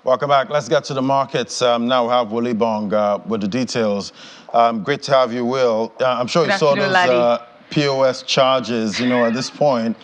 Welcome back. Let's get to the markets. Now we have Willie Bong with the details. Great to have you, Will. I'm sure you saw those POS charges, at this point.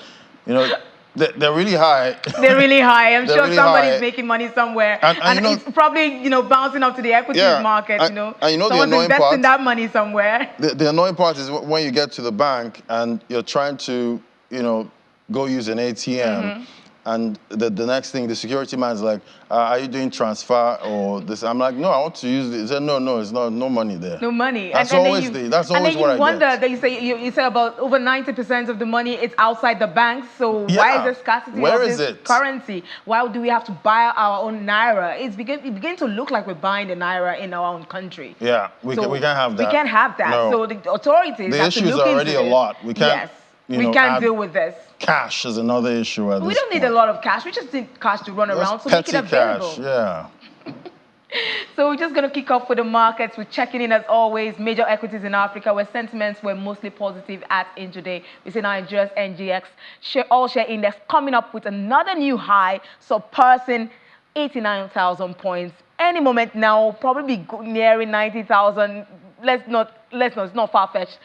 They're really high. They're really high. I'm sure really somebody's making money somewhere. And it's probably, bouncing up to the equities market, And Someone's investing that money somewhere. The annoying part is when you get to the bank and you're trying to, go use an ATM. And the next thing, the security man's like, are you doing transfer or this? I'm like, no, I want to use it. He said, no, it's not, no money there. No money. That's always what I get. And then you wonder that you say about over 90% of the money is outside the banks. So why is there scarcity of this currency? Why do we have to buy our own naira? It's beginning to look like we're buying the naira in our own country. Yeah, we can't have that. We can't have that. No. So the authorities have to look into this. The issue is already a lot. We can't. Yes, we can't deal with this. Cash is another issue. We don't need a lot of cash. We just need cash to run around, so make it available. Cash, yeah. So we're just going to kick off with the markets. We're checking in as always. Major equities in Africa, where sentiments were mostly positive at intraday. We see Nigeria's NGX all-share index coming up with another new high, surpassing 89,000 points. Any moment now, probably nearing 90,000. Let's not. It's not far-fetched.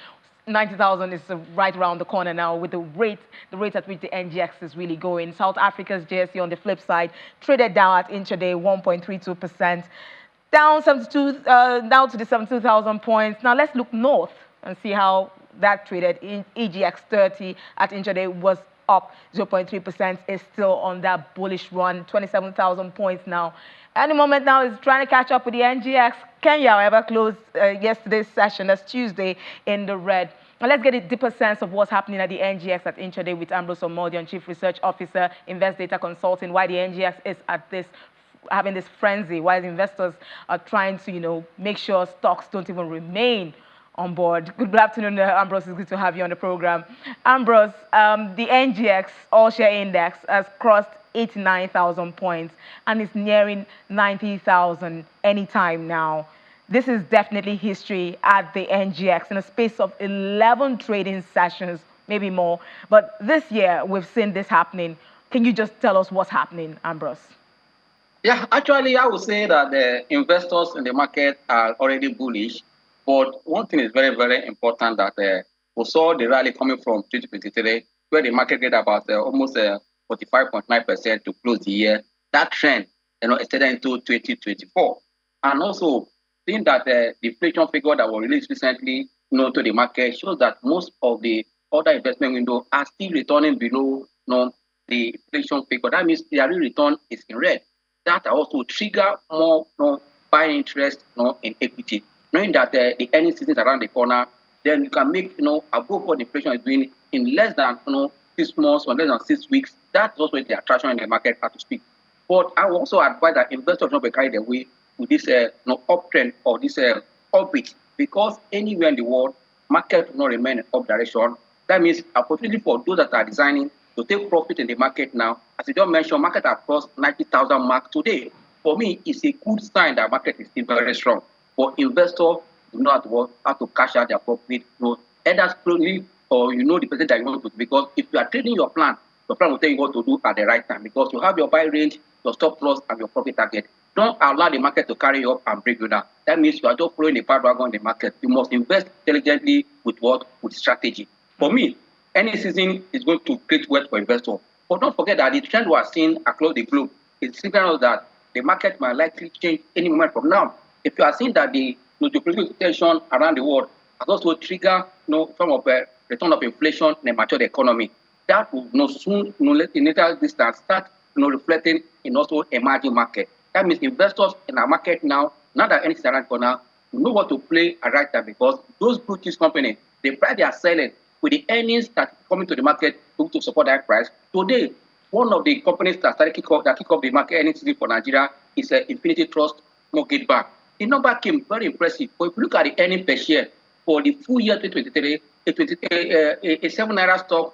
90,000 is right around the corner now with the rate at which the NGX is really going. South Africa's JSE on the flip side traded down at intraday 1.32%, down to the 72,000 points. Now let's look north and see how that traded. EGX 30 at intraday was up 0.3%, is still on that bullish run, 27,000 points now. Any moment now is trying to catch up with the NGX. Kenya, however, closed yesterday's session, that's Tuesday, in the red. Now let's get a deeper sense of what's happening at the NGX at intraday with Ambrose Omodion, Chief Research Officer, Invest Data Consulting, why the NGX is at having this frenzy, why the investors are trying to, make sure stocks don't even remain on board. Good afternoon, Ambrose. It's good to have you on the program. Ambrose, the NGX all-share index has crossed 89,000 points and is nearing 90,000 anytime now. This is definitely history at the NGX in a space of 11 trading sessions, maybe more. But this year, we've seen this happening. Can you just tell us what's happening, Ambrose? Yeah, actually, I would say that the investors in the market are already bullish. But one thing is very, very important that we saw the rally coming from 2023, where the market get about almost 45.9% to close the year. That trend, extended into 2024. And also, seeing that the inflation figure that was released recently, to the market shows that most of the other investment windows are still returning below, the inflation figure. That means their real return is in red. That also trigger more, buying interest, in equity. Knowing that the earnings season is around the corner, then you can make, above what inflation is doing in less than, 6 months or less than 6 weeks. That's also the attraction in the market, as to speak. But I will also advise that investors not be carried away with this uptrend or this orbit, because anywhere in the world, market will not remain in up direction. That means opportunity for those that are designing to take profit in the market now. As you just mentioned, market have crossed 90,000 mark today. For me, it's a good sign that market is still very strong. For investors, do not have to cash out their profit, either slowly or the percentage that you want to do. Because if you are trading your plan will tell you what to do at the right time. Because you have your buy range, your stop loss, and your profit target. Don't allow the market to carry you up and break you down. That means you are just following the bandwagon in the market. You must invest intelligently with strategy. For me, any season is going to create wealth for investors. But don't forget that the trend we are seeing across the globe is signaling that the market might likely change any moment from now. If you are seeing that the geopolitical tension around the world has also triggered some of the return of inflation in a mature economy, that will soon, in later distance, start reflecting in also emerging market. That means investors in our market now that anything around corner, know what to play at right time, because those blue chip companies, the price they are selling with the earnings that are coming to the market to support that price. Today, one of the companies that started kick off the market earnings season for Nigeria is Infinity Trust Mortgage Bank. The number came very impressive. But if you look at the earnings per share for the full year 2023, a 7 naira stock,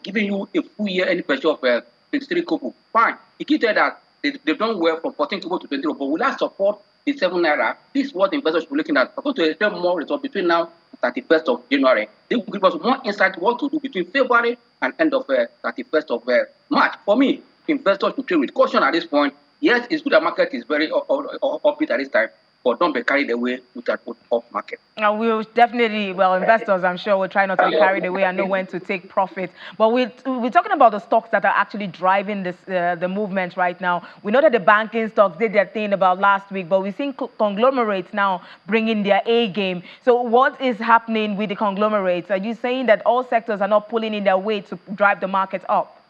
giving you a full year earnings per share of 23 kobo. Fine. It gives you that they've done well from 14 kobo to 20 kobo. But will that support the 7 naira? This is what investors should be looking at. Because to expect more results between now and 31st of January, they will give us more insight what to do between February and end of 31st of March. For me, investors should trade with caution at this point. Yes, it's good that market is very upbeat at this time, but don't be carried away with that up market. We'll definitely, well, investors, I'm sure, will try not to be carried away and know when to take profit. But we're talking about the stocks that are actually driving this the movement right now. We know that the banking stocks did their thing about last week, but we're seeing conglomerates now bringing their A game. So what is happening with the conglomerates? Are you saying that all sectors are not pulling in their weight to drive the market up?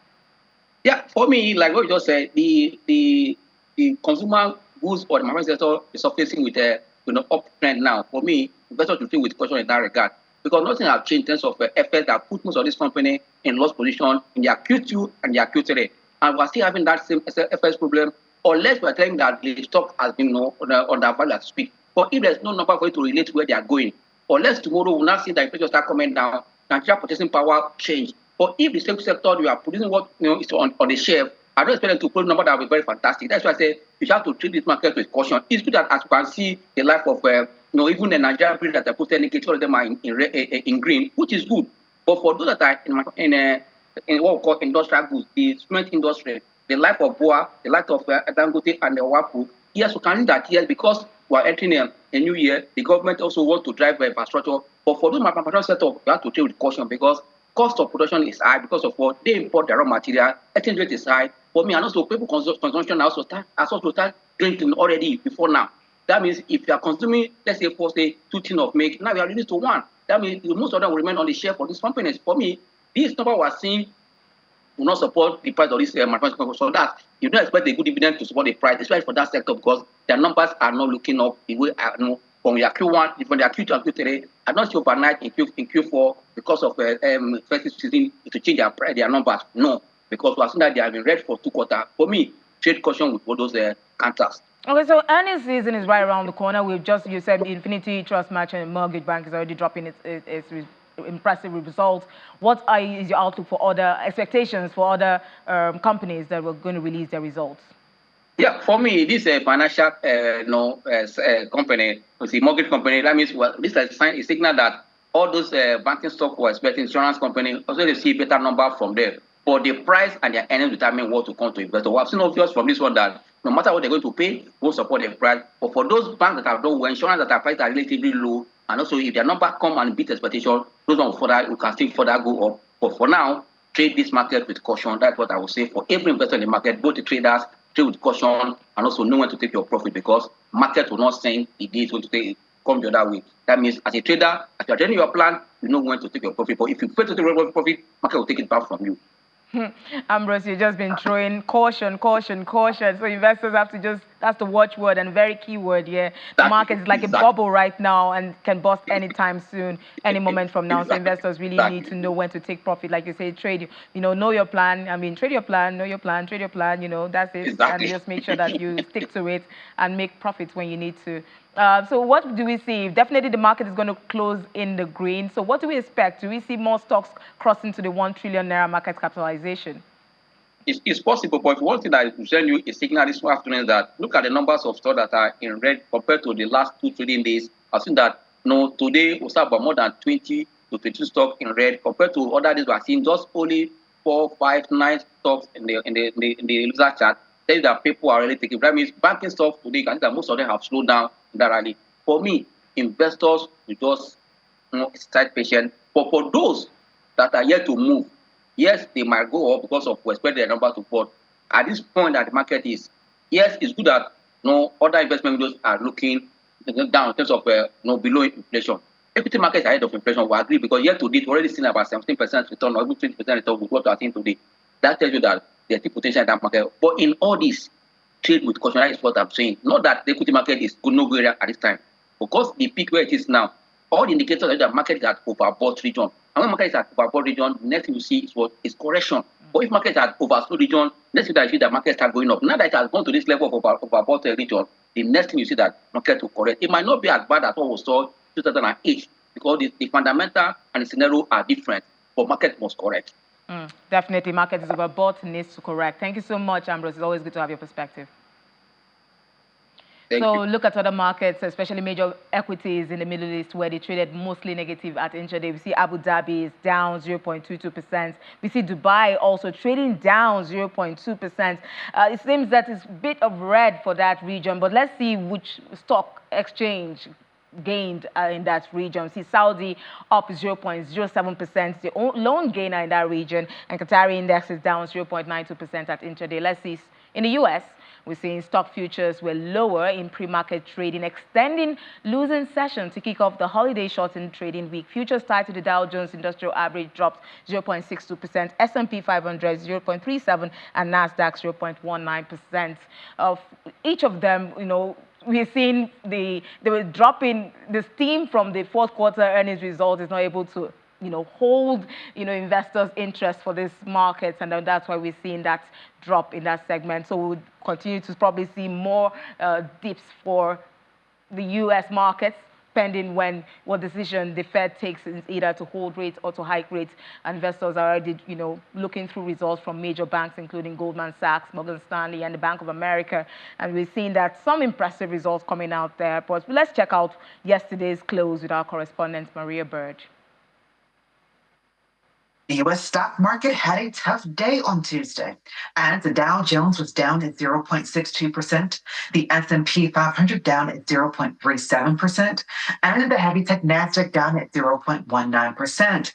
Yeah, for me, like what you just said, the consumer goods or the manufacturing sector is surfacing with a uptrend now. For me, investors should think with caution in that regard because nothing has changed in terms of effort that put most of this company in loss position in their Q2 and their Q3, and we're still having that same FS problem. Unless we're telling that the stock has been undervalued as speak. But if there's no number for it to relate to where they are going, unless tomorrow we'll not see that inflation start coming down, Nigeria purchasing power change. But if the same sector you are producing what is on the shelf, I don't expect them to put a number that will be very fantastic. That's why I say you have to treat this market with caution. It's good that as you can see the life of even the Nigerian breed that I put indicator, all of them are in green, which is good. But for those that are in what we call industrial goods, the cement industry, the life of Boa, the life of Dangote and the Wapu, yes, we can see that yes, because we are entering a new year, the government also wants to drive infrastructure. But for those manufacturing setup, you have to treat with caution because cost of production is high because of what they import their raw material, exchange rate is high. For me, and also people consumption also start drinking already before now. That means if you are consuming, let's say, for say 2 tins of milk, now you are reduced to 1. That means most of them will remain on the shelf for these companies. For me, this number we are seeing will not support the price of this manufacturing company. So that you don't expect a good dividend to support the price, especially for that sector because their numbers are not looking up the way I know from their Q1, from their Q2 and Q3. I'm not sure overnight in Q4 because of first season to change their numbers. No, because we are seeing that they have been red for 2 quarters. For me, trade caution with all those counters. Okay, so earnings season is right around the corner. You said the Infinity Trust Merchant Mortgage Bank is already dropping its impressive results. What is your outlook for other expectations for other companies that were going to release their results? Yeah, for me, this financial company, it's a mortgage company. That means this is a signal that all those banking stock were expecting insurance company also they see a better number from there. But the price and their earnings determine what to come to investors. We have seen obvious from this one that no matter what they're going to pay, we'll support the price. But for those banks that have done well, insurance that are priced are relatively low, and also if their number come and beat expectation, those ones we can still further go up. But for now, trade this market with caution. That's what I would say for every investor in the market, both the traders, trade with caution, and also know when to take your profit because market will not send the day it's going to come the other way. That means as a trader, as you're trading your plan, you know when to take your profit. But if you fail to take your profit, market will take it back from you. Ambrose, you've just been throwing caution, caution, caution. So investors have to that's the watchword and very key word here. The market is like a bubble right now and can burst anytime soon, any moment from now. So investors really need to know when to take profit. Like you say, trade, know your plan. I mean, trade your plan, know your plan, trade your plan, that's it. And just make sure that you stick to it and make profits when you need to. So what do we see? Definitely the market is going to close in the green. So what do we expect? Do we see more stocks crossing to the 1 trillion naira market capitalization? It's possible, but one thing that will send you a signal this afternoon is that look at the numbers of stocks that are in red compared to the last 2 trading days. I've seen that today we saw about more than 20 to 22 stocks in red compared to other days we are seeing just only 4, 5, 9 stocks in the loser chart. Tell you that people are really taking. That means banking stocks today, you can see that most of them have slowed down in that rally. For me, investors will just start patient. But for those that are yet to move, yes, they might go up because of we expect their number to fall. At this point that the market is, yes, it's good that other investment windows are looking down in terms of below inflation. Equity market is ahead of inflation. We agree because year to date, we're already seeing about 17% return or even 20% return with what we are seeing today. That tells you that there's still potential in that market. But in all this, trade with caution, that is what I'm saying. Not that the equity market is good no area at this time. Because the peak where it is now, all the indicators are that the market is at overbought region. And when market is at overbought region, next thing you see is correction. But if market is at oversold region, next thing that you see that market start going up. Now that it has gone to this level of overbought region, the next thing you see that market will correct. It might not be as bad as what we saw 2008 because the fundamental and the scenario are different, but market must correct. Definitely, market is overbought, needs to correct. Thank you so much, Ambrose. It's always good to have your perspective. Thank So you. look at other markets, especially major equities in the Middle East, where they traded mostly negative at intraday. We see Abu Dhabi is down 0.22%. We see Dubai also trading down 0.2%. It seems that it's a bit of red for that region, but let's see which stock exchange gained in that region. See Saudi up 0.07%, the lone gainer in that region, and Qatari index is down 0.92% at intraday. Let's see in the US. We're seeing stock futures were lower in pre-market trading, extending losing session to kick off the holiday shortened trading week. Futures tied to the Dow Jones Industrial Average dropped 0.62%, S&P 500 0.37%, and Nasdaq 0.19%. Of each of them, we're seeing they were dropping. The steam from the fourth quarter earnings result is not able to hold, investors' interest for these markets, and then that's why we're seeing that drop in that segment. So we'll continue to probably see more dips for the U.S. markets, pending what decision the Fed takes, is either to hold rates or to hike rates. Investors are already, looking through results from major banks, including Goldman Sachs, Morgan Stanley, and the Bank of America. And we're seeing that some impressive results coming out there. But let's check out yesterday's close with our correspondent, Maria Bird. The U.S. stock market had a tough day on Tuesday, as the Dow Jones was down at 0.62%, the S&P 500 down at 0.37%, and the heavy tech Nasdaq down at 0.19%.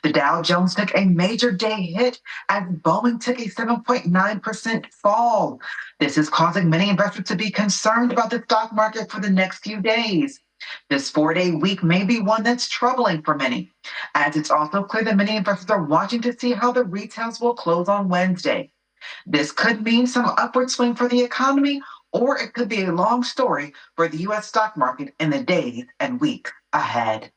The Dow Jones took a major day hit as Boeing took a 7.9% fall. This is causing many investors to be concerned about the stock market for the next few days. This 4-day week may be one that's troubling for many, as it's also clear that many investors are watching to see how the retails will close on Wednesday. This could mean some upward swing for the economy, or it could be a long story for the U.S. stock market in the days and weeks ahead.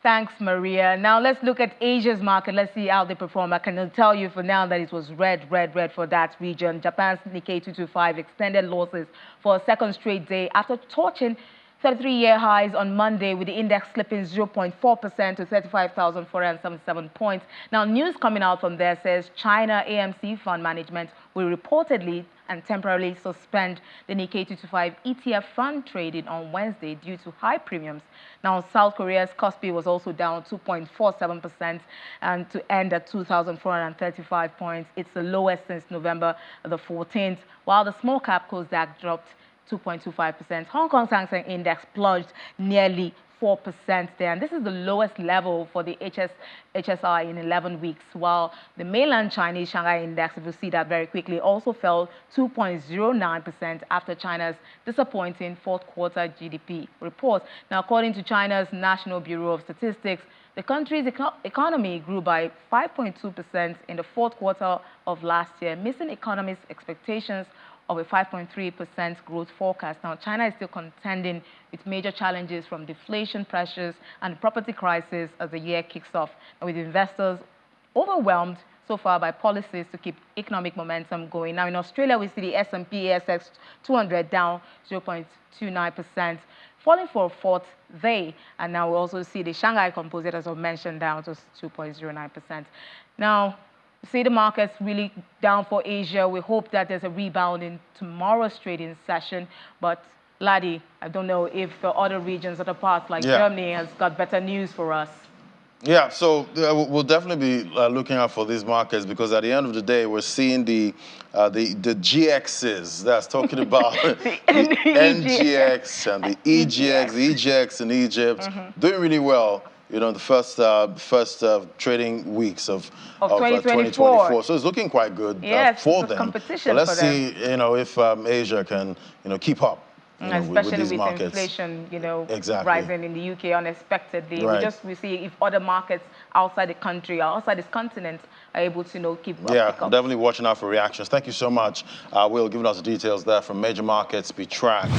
Thanks, Maria. Now let's look at Asia's market. Let's see how they perform. I can tell you for now that it was red for that region. Japan's Nikkei 225 extended losses for a second straight day after touching 33-year highs on Monday, with the index slipping 0.4% to 35,477 points. Now, news coming out from there says China AMC Fund Management will reportedly and temporarily suspend the Nikkei 225 ETF fund trading on Wednesday due to high premiums. Now, South Korea's Kospi was also down 2.47% and to end at 2,435 points. It's the lowest since November the 14th, while the small cap Kosdaq dropped 2.25%. Hong Kong's Hang Seng Index plunged nearly 4% there, and this is the lowest level for the HSI in 11 weeks, while the mainland Chinese Shanghai Index, if you see that very quickly, also fell 2.09% after China's disappointing fourth quarter GDP report. Now, according to China's National Bureau of Statistics, the country's economy grew by 5.2% in the fourth quarter of last year, missing economists' expectations of a 5.3% growth forecast. Now, China is still contending with major challenges from deflation pressures and the property crisis as the year kicks off, and with investors overwhelmed so far by policies to keep economic momentum going. Now, in Australia, we see the S&P ASX 200 down 0.29%, falling for a fourth day. And now we also see the Shanghai Composite, as I mentioned, down to 2.09%. Now, see the markets really down for Asia. We hope that there's a rebound in tomorrow's trading session. But Ladi, I don't know if the other regions, other parts like Germany has got better news for us. Yeah, so we'll definitely be looking out for these markets, because at the end of the day, we're seeing the GXs. That's talking about the NGX and the EGX, the EGX in Egypt, doing really well. The first trading weeks of 2024. So it's looking quite good for them. Competition but let's for them. see, if Asia can, keep up. Especially with markets. Inflation, rising in the UK unexpectedly. Right. We see if other markets outside the country, outside this continent, are able to, keep up. Yeah, definitely watching out for reactions. Thank you so much, Will, giving us the details there from major markets be tracked.